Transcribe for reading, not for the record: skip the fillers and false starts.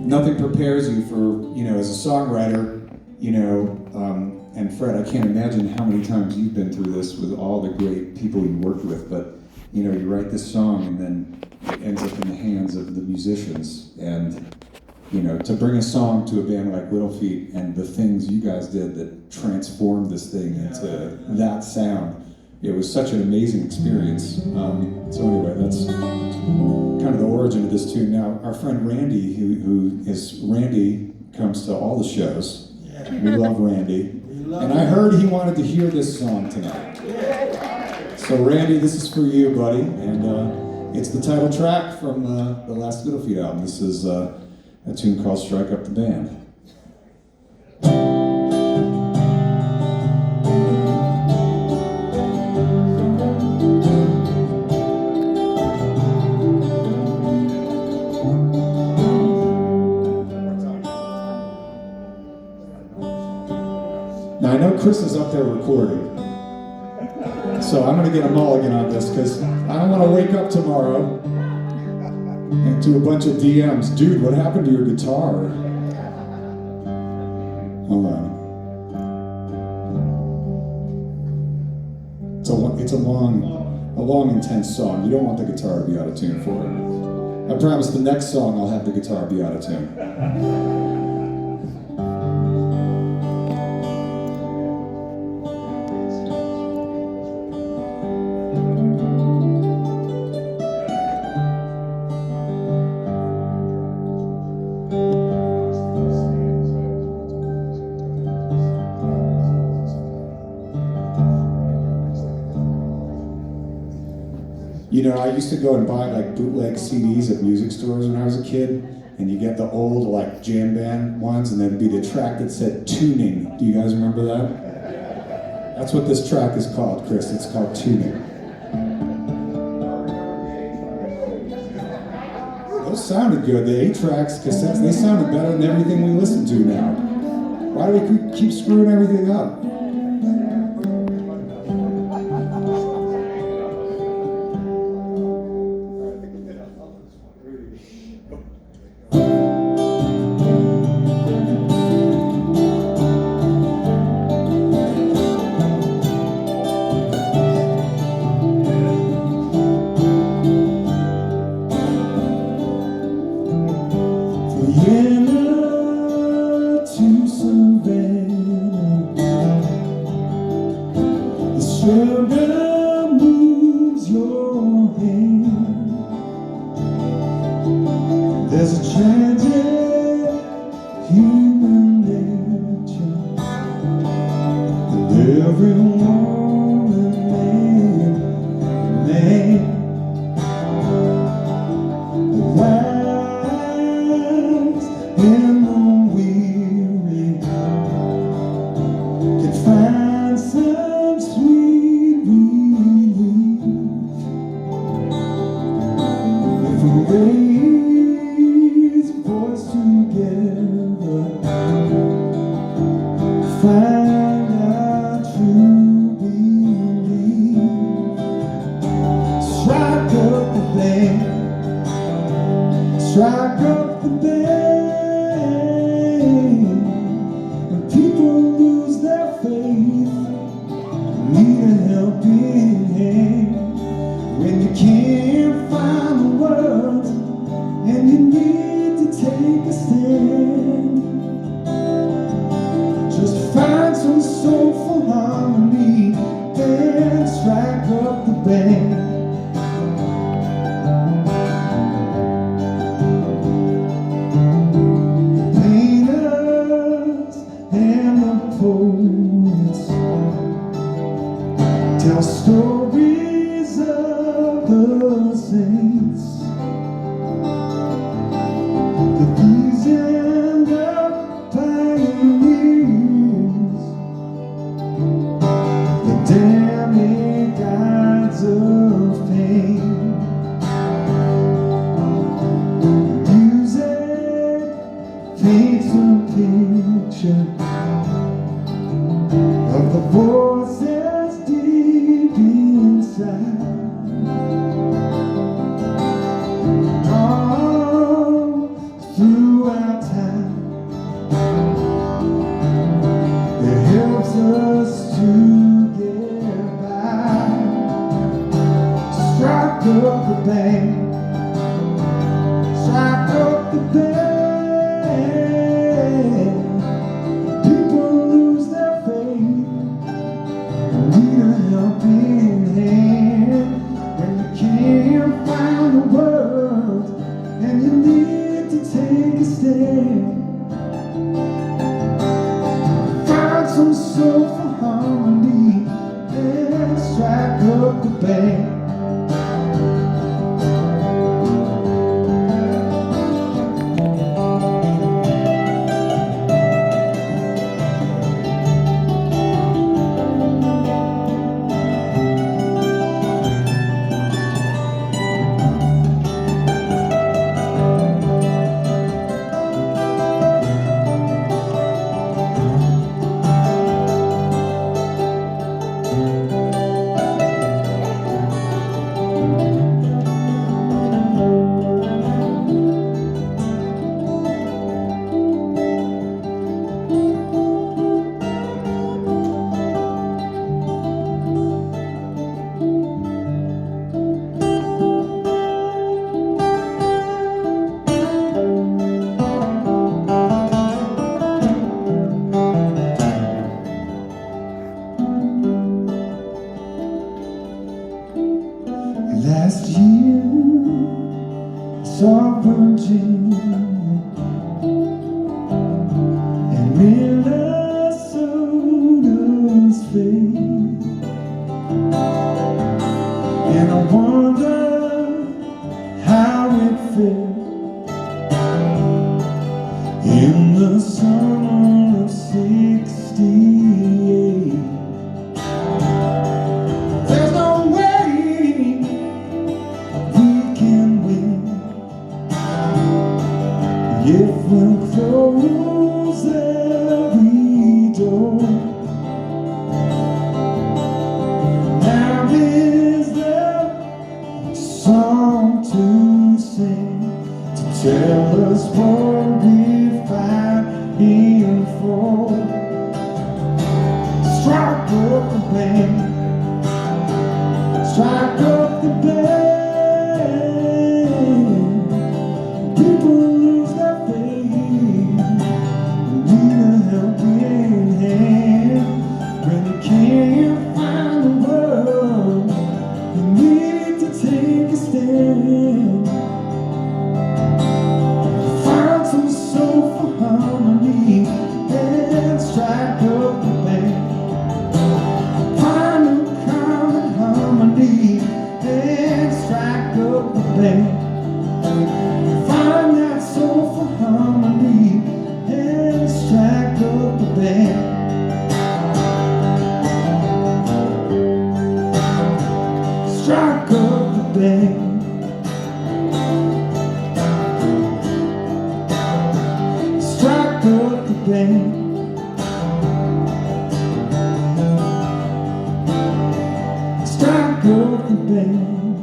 nothing prepares you for, as a songwriter, and Fred, I can't imagine how many times you've been through this with all the great people you worked with, but, you write this song and then it ends up in the hands of the musicians. And, to bring a song to a band like Little Feat and the things you guys did that transformed this thing into that sound, it was such an amazing experience. So anyway, that's kind of the origin of this tune. Now, our friend Randy, Randy comes to all the shows. We love Randy. And I heard he wanted to hear this song tonight. So Randy, this is for you, buddy. And it's the title track from the last Little Feat album. This is a tune called Strike Up the Band. Now I know Chris is up there recording, so I'm going to get a mulligan on this because I don't want to wake up tomorrow and do a bunch of DMs. Dude, what happened to your guitar? Hold on. It's a long, intense song. You don't want the guitar to be out of tune for it. I promise the next song I'll have the guitar be out of tune. I used to go and buy bootleg CDs at music stores when I was a kid, and you get the old jam band ones, and there'd be the track that said Tuning. Do you guys remember that? That's what this track is called, Chris. It's called Tuning. Those sounded good. The 8-tracks, cassettes, they sounded better than everything we listen to now. Why do we keep screwing everything up? Sugar moves your hand. There's a tragic human nature, and every woman and man wise and the weary can find some sweet relief if we raise a voice together, find our true belief. Strike up the band, strike up the band. When people lose their faith, need a helping hand. When you can't find the words and you need to take a stand, just find some soulful harmony and strike up the band. The painters and the poets tell stories of the saints, the thieves and the pioneers, the demigods of pain. Music paints a picture of the voices deep inside. All through throughout time. It helps us to get by. Strike up the band, strike up the band. People lose their faith, need a helping hand. When you can't find the words and you need to take a stand, find some soul for harmony and strike up the band. Last year, I saw Virginia and Minnesota's fate, and I wonder how it felt in the summer of '68. There's no way we can win if we'll close every door. Now is there a song to sing to tell us what we're fighting for? Strike up the band, strike up the band. People lose their faith, need a helping hand. When you can't find the words, you need to take a stand. Find some soul for harmony and strike up the band. Find a common harmony and strike up the band. Find that soul for harmony and strike up the band. Strike up the band. Strike up the band. Strike up the band.